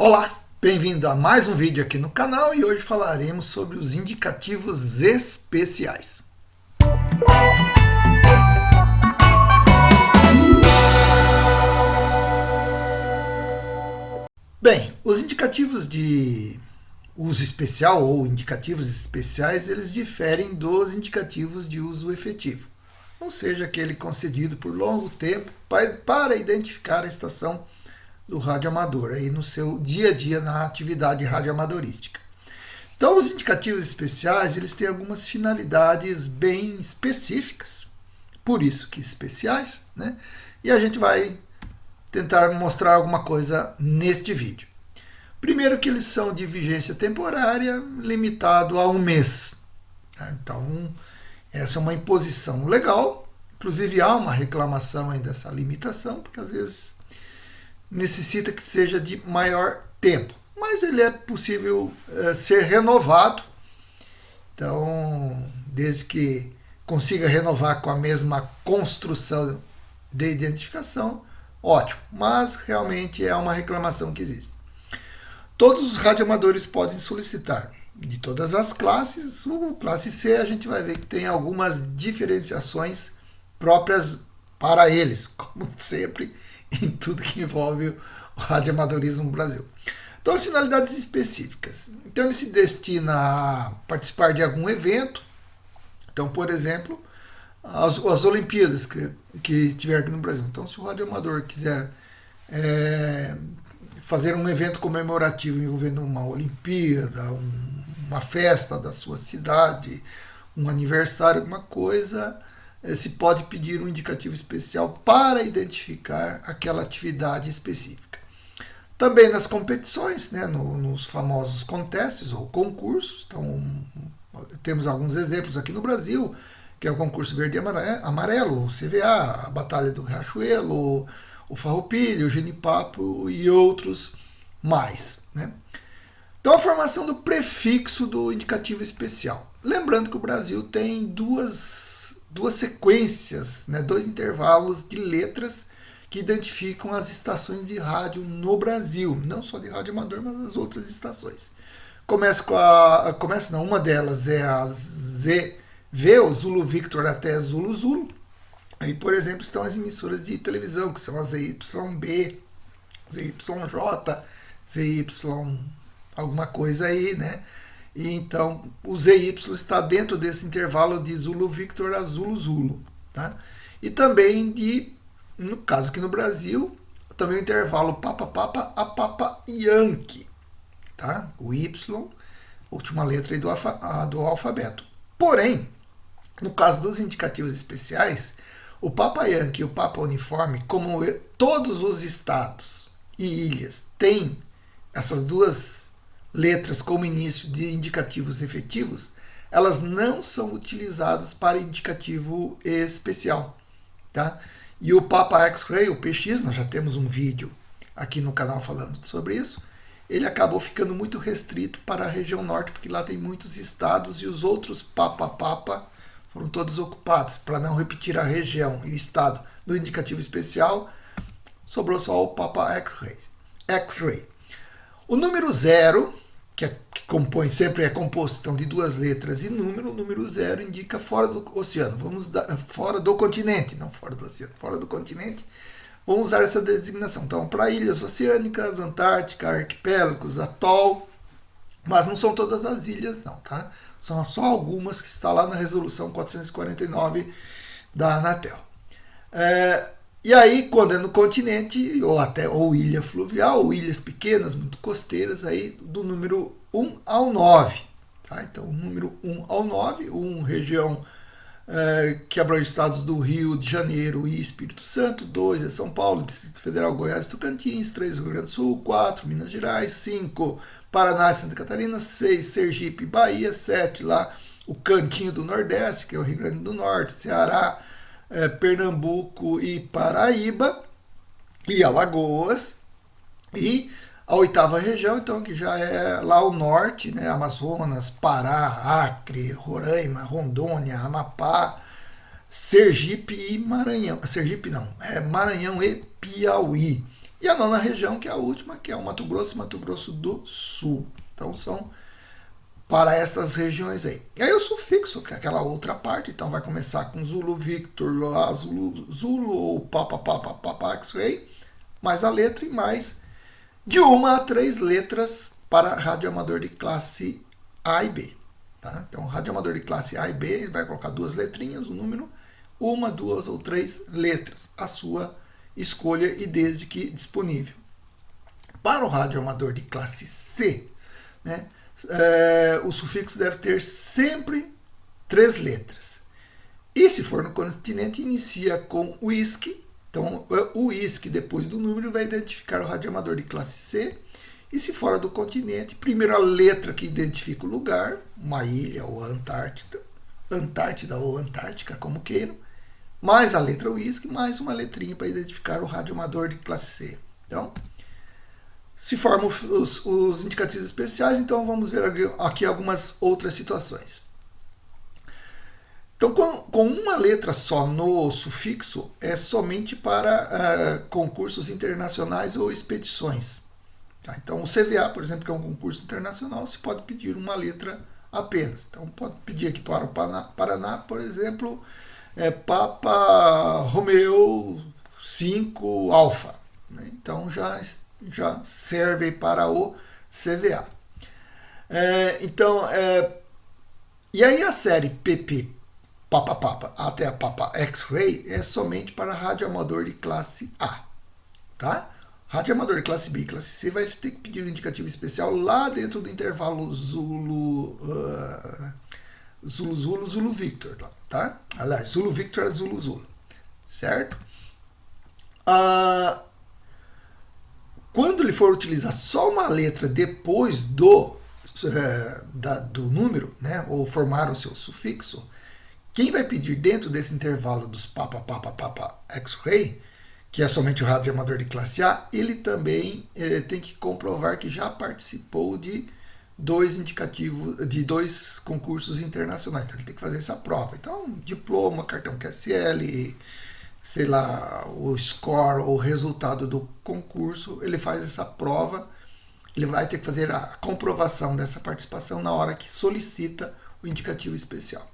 Olá, bem-vindo a mais um vídeo aqui no canal e hoje falaremos sobre os indicativos especiais. Bem, os indicativos de uso especial ou indicativos especiais, eles diferem dos indicativos de uso efetivo, ou seja, aquele concedido por longo tempo para identificar a estação do radioamador aí no seu dia a dia na atividade radioamadorística. Então, os indicativos especiais, eles têm algumas finalidades bem específicas, por isso que especiais, né? E a gente vai tentar mostrar alguma coisa neste vídeo. Primeiro que eles são de vigência temporária, limitado a um mês. Então, essa é uma imposição legal, inclusive há uma reclamação aí dessa limitação, porque às vezes necessita que seja de maior tempo, mas ele é possível ser renovado, então, desde que consiga renovar com a mesma construção de identificação, ótimo, mas realmente é uma reclamação que existe. Todos os radioamadores podem solicitar, de todas as classes. O classe C a gente vai ver que tem algumas diferenciações próprias para eles, como sempre em tudo que envolve o radioamadorismo no Brasil. Então, as finalidades específicas. Então, ele se destina a participar de algum evento. Então, por exemplo, as Olimpíadas que tiver aqui no Brasil. Então, se o radioamador quiser fazer um evento comemorativo envolvendo uma Olimpíada, uma festa da sua cidade, um aniversário, alguma coisa, se pode pedir um indicativo especial para identificar aquela atividade específica. Também nas competições, né, nos famosos contests ou concursos. Então, temos alguns exemplos aqui no Brasil, que é o concurso verde e amarelo, o CVA, a Batalha do Riachuelo, o Farroupilha, o Genipapo e outros mais, né? Então, a formação do prefixo do indicativo especial. Lembrando que o Brasil tem duas sequências, né, dois intervalos de letras que identificam as estações de rádio no Brasil, não só de rádio amador, mas as outras estações. Uma delas é a ZV, o Zulu Victor até Zulu Zulu. Aí, por exemplo, estão as emissoras de televisão, que são a ZYB, ZYJ, ZY alguma coisa aí, né? E então, o ZY está dentro desse intervalo de Zulu Victor a Zulu Zulu, tá? E também no caso aqui no Brasil, também o intervalo Papa Papa a Papa Yankee, tá? O Y, última letra aí do alfabeto. Porém, no caso dos indicativos especiais, o Papa Yankee e o Papa Uniforme, como todos os estados e ilhas têm essas duas letras como início de indicativos efetivos, elas não são utilizadas para indicativo especial, tá? E o Papa X-Ray, o PX, nós já temos um vídeo aqui no canal falando sobre isso, ele acabou ficando muito restrito para a região norte, porque lá tem muitos estados e os outros Papa foram todos ocupados. Para não repetir a região e o estado do indicativo especial, sobrou só o Papa X-Ray. O número 0, que sempre é composto então, de duas letras e número, o número 0 indica fora do oceano. Fora do continente, não fora do oceano, fora do continente. Vamos usar essa designação. Então, para ilhas oceânicas, Antártica, arquipélagos, atol, mas não são todas as ilhas, não, tá? São só algumas que está lá na resolução 449 da Anatel. E aí, quando é no continente, ou ilha fluvial, ou ilhas pequenas, muito costeiras, aí do número 1 ao 9. Tá? Então, número 1 ao 9, região que abrange estados do Rio de Janeiro e Espírito Santo, 2 é São Paulo, Distrito Federal, Goiás e Tocantins, 3 Rio Grande do Sul, 4 Minas Gerais, 5 Paraná e Santa Catarina, 6 Sergipe e Bahia, 7 lá o cantinho do Nordeste, que é o Rio Grande do Norte, Ceará, Pernambuco e Paraíba, e Alagoas, e a 8ª região, então, que já é lá o norte, né, Amazonas, Pará, Acre, Roraima, Rondônia, Amapá, Sergipe e Maranhão. Sergipe não, Maranhão e Piauí. E a nona região, que é a última, que é o Mato Grosso e Mato Grosso do Sul. Então são para essas regiões aí. E aí o sufixo, que é aquela outra parte, então vai começar com Zulu Victor, Zulu ou Papa X-Ray, mais a letra e mais de 1 a 3 letras para radioamador de classe A e B. Tá? Então, radioamador de classe A e B, ele vai colocar 2 letrinhas, o número, 1, 2 ou 3 letras, a sua escolha e desde que disponível. Para o radioamador de classe C, né, o sufixo deve ter sempre 3 letras. E se for no continente, inicia com whisky. Então, o whisky depois do número vai identificar o radioamador de classe C. E se fora do continente, primeiro a letra que identifica o lugar, uma ilha ou Antártida ou Antártica, como queiram, mais a letra whisky, mais uma letrinha para identificar o radioamador de classe C. Então, se formam os indicativos especiais, então vamos ver aqui algumas outras situações. Então, com uma letra só no sufixo, é somente para concursos internacionais ou expedições. Tá? Então, o CVA, por exemplo, que é um concurso internacional, se pode pedir uma letra apenas. Então, pode pedir aqui para o Paraná, por exemplo, Papa Romeo 5 Alfa. Né? Então, já serve para o CVA. E aí a série PP Papa até a Papa X-Ray é somente para radioamador de classe A. Tá? Radioamador de classe B e classe C vai ter que pedir um indicativo especial lá dentro do intervalo Zulu Victor. Tá? Aliás, Zulu Victor é Zulu. Certo? Quando ele for utilizar só uma letra depois do número, né, ou formar o seu sufixo, quem vai pedir dentro desse intervalo dos Papa X-Ray, que é somente o radioamador de classe A, ele também tem que comprovar que já participou de 2 concursos internacionais. Então ele tem que fazer essa prova. Então, diploma, cartão QSL, sei lá, o score ou o resultado do concurso, ele faz essa prova, ele vai ter que fazer a comprovação dessa participação na hora que solicita o indicativo especial.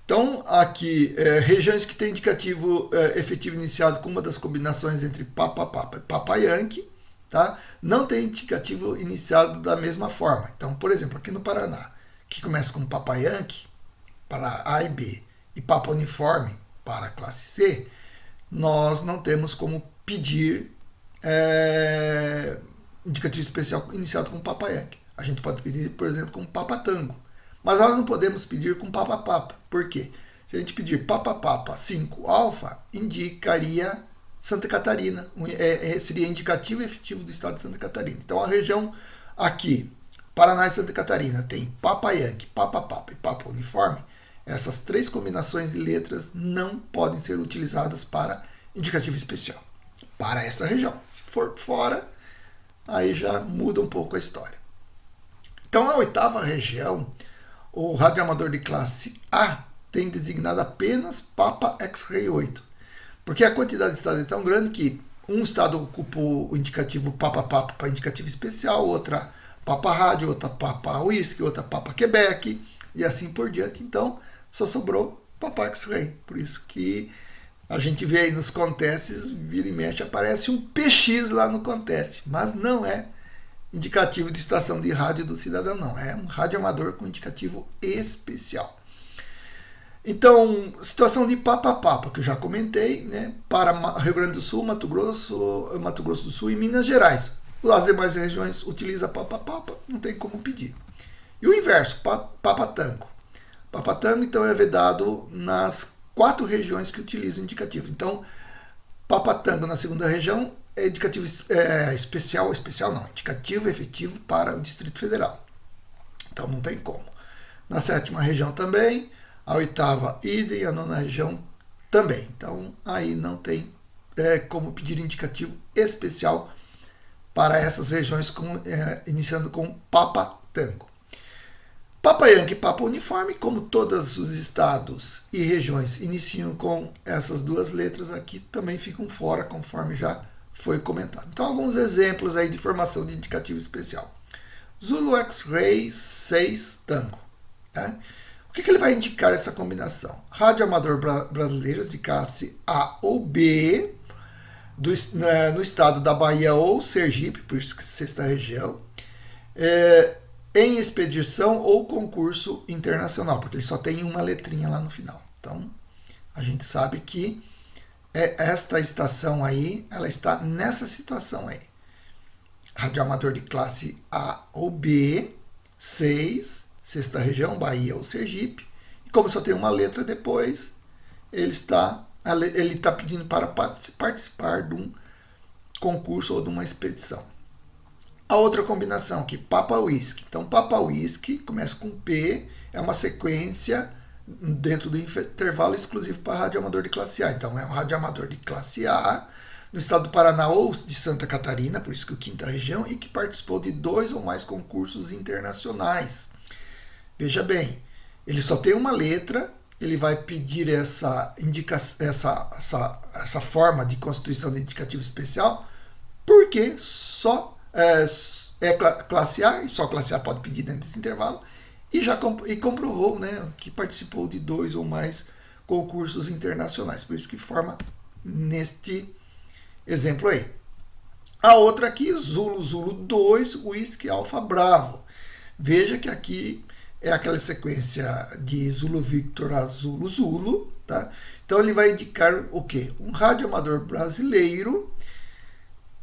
Então, aqui, regiões que têm indicativo efetivo iniciado com uma das combinações entre Papa e Papa Yankee, tá? Não tem indicativo iniciado da mesma forma. Então, por exemplo, aqui no Paraná, que começa com Papa Yankee para A e B e Papa Uniforme para a classe C, nós não temos como pedir indicativo especial iniciado com Papa Yankee. A gente pode pedir, por exemplo, com Papa Tango. Mas nós não podemos pedir com Papa. Por quê? Se a gente pedir Papa 5 Alfa, indicaria Santa Catarina. Seria indicativo efetivo do estado de Santa Catarina. Então a região aqui, Paraná e Santa Catarina, tem Papa Yankee, Papa e Papa Uniforme. Essas 3 combinações de letras não podem ser utilizadas para indicativo especial. Para essa região. Se for fora, aí já muda um pouco a história. Então a 8ª região, o radioamador de classe A tem designado apenas Papa X-Ray 8. Porque a quantidade de estados é tão grande que um estado ocupou o indicativo Papa para indicativo especial, outra Papa Rádio, outra Papa Whisky, outra Papa Quebec e assim por diante. Então, só sobrou Papa X-Ray. Por isso que a gente vê aí nos contests, vira e mexe, aparece um PX lá no contest, mas não é indicativo de estação de rádio do cidadão, não. É um radioamador com indicativo especial. Então, situação de Papa, que eu já comentei, né, para Rio Grande do Sul, Mato Grosso do Sul e Minas Gerais. As demais regiões utilizam Papa, não tem como pedir. E o inverso, Papa Tango. Papa Tango, então, é vedado nas 4 regiões que utilizam indicativo. Então, Papa Tango na 2ª região é indicativo indicativo efetivo para o Distrito Federal. Então não tem como. Na 7ª região também, a 8ª idem, a 9ª região também. Então aí não tem como pedir indicativo especial para essas regiões iniciando com Papa Tango. Papa Yankee e Papa Uniforme, como todos os estados e regiões iniciam com essas 2 letras aqui, também ficam fora, conforme já foi comentado. Então, alguns exemplos aí de formação de indicativo especial. Zulu X-Ray 6 Tango. Tá? O que ele vai indicar essa combinação? Rádio amador brasileiros de classe A ou B, no estado da Bahia ou Sergipe, por isso que sexta região, em expedição ou concurso internacional, porque ele só tem uma letrinha lá no final. Então, a gente sabe que esta estação aí, ela está nessa situação aí. Radioamador de classe A ou B, 6, sexta região, Bahia ou Sergipe. E como só tem uma letra depois, ele está pedindo para participar de um concurso ou de uma expedição. A outra combinação aqui, Papa Whisky. Então, Papa Whisky começa com P, é uma sequência dentro do intervalo exclusivo para radioamador de classe A. Então, é um radioamador de classe A, no estado do Paraná ou de Santa Catarina, por isso que o quinta região, e que participou de 2 ou mais concursos internacionais. Veja bem, ele só tem uma letra, ele vai pedir essa forma de constituição de indicativo especial, porque só é classe A, e só classe A pode pedir dentro desse intervalo, e comprovou, né, que participou de 2 ou mais concursos internacionais. Por isso que forma neste exemplo aí. A outra aqui, Zulu Zulu 2, Whisky Alfa Bravo. Veja que aqui é aquela sequência de Zulu Victor a Zulu Zulu. Tá? Então ele vai indicar o quê? Um radioamador brasileiro,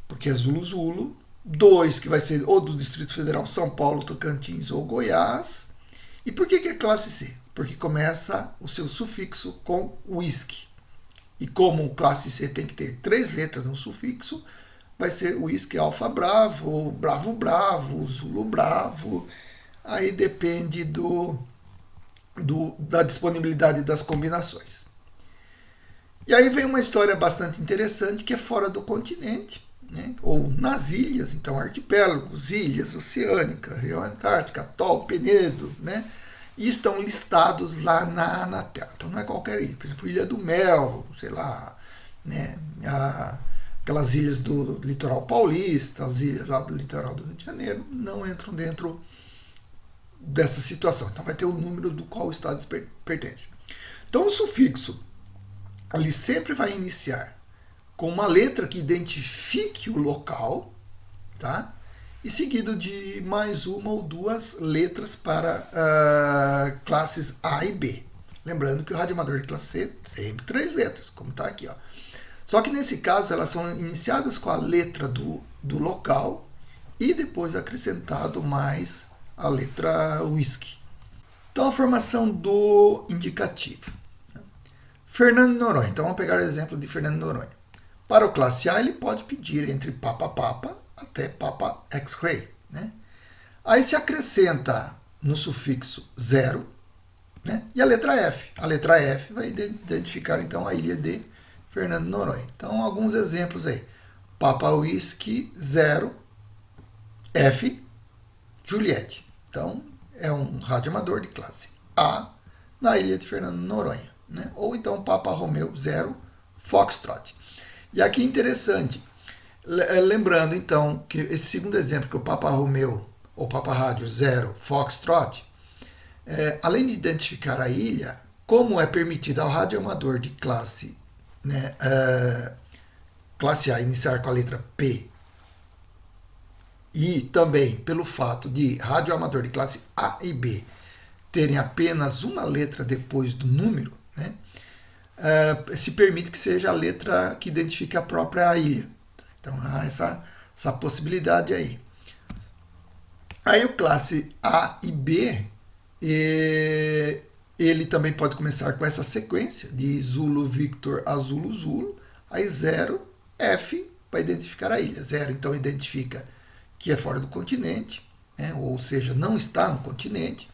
porque é Zulu Zulu. 2, que vai ser ou do Distrito Federal, São Paulo, Tocantins ou Goiás. E por que é classe C? Porque começa o seu sufixo com whisky. E como classe C tem que ter 3 letras no sufixo, vai ser Whisky Alfa Bravo, ou Bravo Bravo, Zulu Bravo. Aí depende da disponibilidade das combinações. E aí vem uma história bastante interessante que é fora do continente, né? Ou nas ilhas, então arquipélagos, ilhas oceânicas, região antártica, atol, Penedo, né? E estão listados lá na Terra. Então não é qualquer ilha. Por exemplo, Ilha do Mel, sei lá, né? Aquelas ilhas do litoral paulista, as ilhas lá do litoral do Rio de Janeiro, não entram dentro dessa situação. Então vai ter o número do qual o estado pertence. Então o sufixo, ele sempre vai iniciar com uma letra que identifique o local, tá? E seguido de mais uma ou 2 letras para classes A e B. Lembrando que o radioamador de classe C sempre 3 letras, como está aqui. Ó. Só que nesse caso elas são iniciadas com a letra do local e depois acrescentado mais a letra whisky. Então a formação do indicativo. Fernando Noronha. Então vamos pegar o exemplo de Fernando Noronha. Para o classe A ele pode pedir entre Papa Papa até Papa X-Ray. Né? Aí se acrescenta no sufixo 0, né? E a letra F. A letra F vai identificar então a ilha de Fernando Noronha. Então alguns exemplos aí. Papa Whisky 0 F Juliette. Então é um radioamador de classe A na ilha de Fernando Noronha. Né? Ou então Papa Romeo 0 Foxtrot. E aqui é interessante, lembrando então que esse segundo exemplo, que o Papa Romeo ou Papa Rádio 0 Foxtrot, além de identificar a ilha, como é permitido ao radioamador de classe, né, classe A iniciar com a letra P, e também pelo fato de radioamador de classe A e B terem apenas uma letra depois do número, né, se permite que seja a letra que identifique a própria ilha. Então há essa possibilidade aí. Aí o classe A e B, ele também pode começar com essa sequência de Zulu Victor a Zulu Zulu, aí 0 F para identificar a ilha. 0 então identifica que é fora do continente, né, ou seja, não está no continente.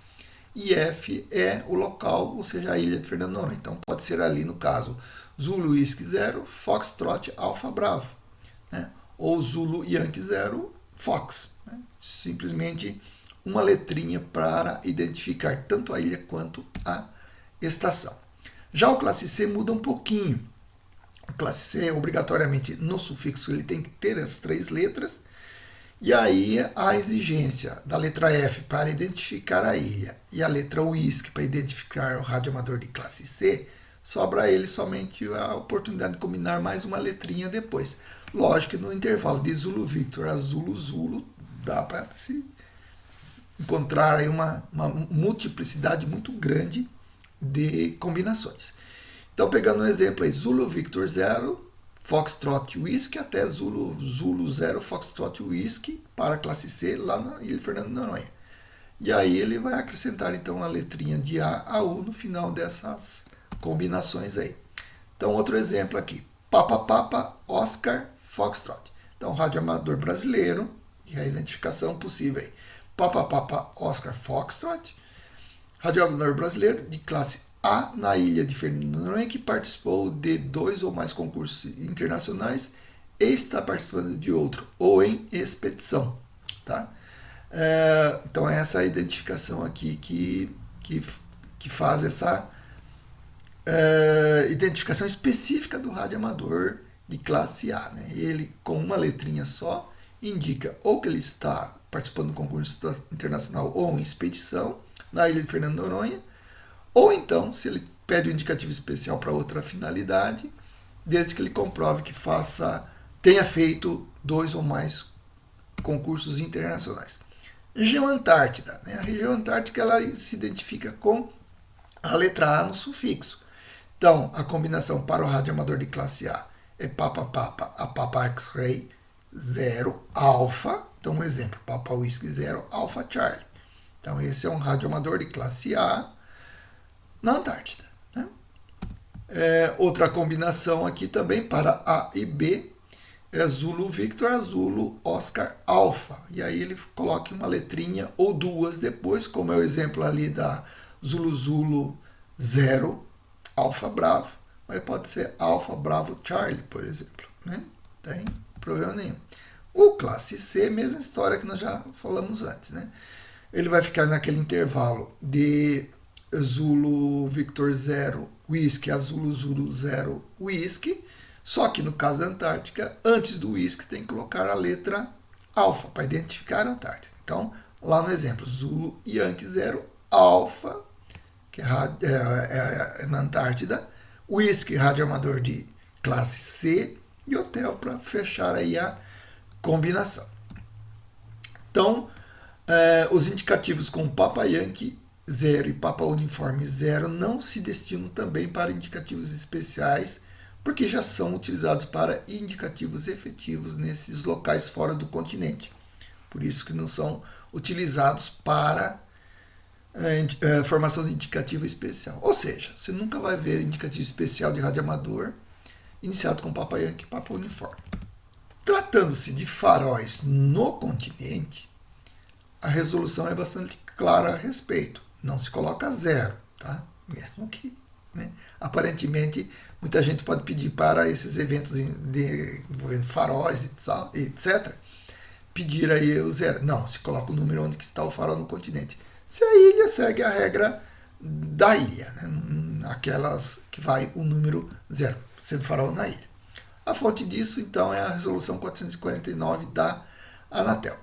E F é o local, ou seja, a ilha de Fernando Noronha. Então pode ser ali no caso Zulu Whisky 0, Foxtrot Alfa Bravo, né? Ou Zulu Yankee 0, Fox. Né? Simplesmente uma letrinha para identificar tanto a ilha quanto a estação. Já o classe C muda um pouquinho. classe C, obrigatoriamente no sufixo ele tem que ter as 3 letras. E aí a exigência da letra F para identificar a ilha e a letra Whisky para identificar o radioamador de classe C, sobra a ele somente a oportunidade de combinar mais uma letrinha depois. Lógico que no intervalo de Zulu Victor a Zulu Zulu dá para se encontrar aí uma multiplicidade muito grande de combinações. Então, pegando um exemplo aí, Zulu Victor 0, Foxtrot Whisky até Zulu Zulu 0, Foxtrot Whisky para a classe C lá na Ilha Fernando de Noronha. E aí ele vai acrescentar então a letrinha de A a U no final dessas combinações aí. Então, outro exemplo aqui, Papa Papa Oscar Foxtrot. Então, radioamador brasileiro, e a identificação possível aí. Papa Papa Oscar Foxtrot, radioamador brasileiro de classe A na ilha de Fernando de Noronha, que participou de 2 ou mais concursos internacionais e está participando de outro, ou em expedição. Tá? Então, essa é a identificação aqui que faz essa identificação específica do radioamador de classe A. Né? Ele, com uma letrinha só, indica ou que ele está participando do concurso internacional ou em expedição na ilha de Fernando de Noronha, ou então, se ele pede um indicativo especial para outra finalidade, desde que ele comprove que tenha feito 2 ou mais concursos internacionais. Região Antártida. Né? A região Antártica ela se identifica com a letra A no sufixo. Então, a combinação para o radioamador de classe A é Papa Papa a Papa X-Ray 0 Alpha. Então, um exemplo, Papa Whisky 0 Alpha Charlie. Então, esse é um radioamador de classe A na Antártida. Né? Outra combinação aqui também para A e B é Zulu Victor, Zulu Oscar Alpha. E aí ele coloca uma letrinha ou 2 depois, como é o exemplo ali da Zulu Zulu 0 Alpha Bravo, mas pode ser Alpha Bravo Charlie, por exemplo. Né? Não tem problema nenhum. O classe C, mesma história que nós já falamos antes. Né? Ele vai ficar naquele intervalo de Zulu Victor 0 Whisky a Zulu Zulu 0 Whisky, só que no caso da Antártica, antes do Whisky tem que colocar a letra Alpha para identificar a Antártida. Então, lá no exemplo, Zulu Yankee 0 Alpha, que é na Antártida, Whisky radioamador de classe C e hotel para fechar aí a combinação. Então, os indicativos com Papa Yankee 0 e Papa Uniforme 0 não se destinam também para indicativos especiais, porque já são utilizados para indicativos efetivos nesses locais fora do continente. Por isso que não são utilizados para formação de indicativo especial. Ou seja, você nunca vai ver indicativo especial de radioamador iniciado com Papa Yankee e Papa Uniforme. Tratando-se de faróis no continente, a resolução é bastante clara a respeito. Não se coloca 0, tá? Mesmo que, né? Aparentemente, muita gente pode pedir para esses eventos envolvendo faróis, etc., pedir aí o 0. Não, se coloca o número onde está o farol no continente. Se a ilha segue a regra da ilha, né? Aquelas que vai o número 0, sendo farol na ilha. A fonte disso, então, é a resolução 449 da Anatel.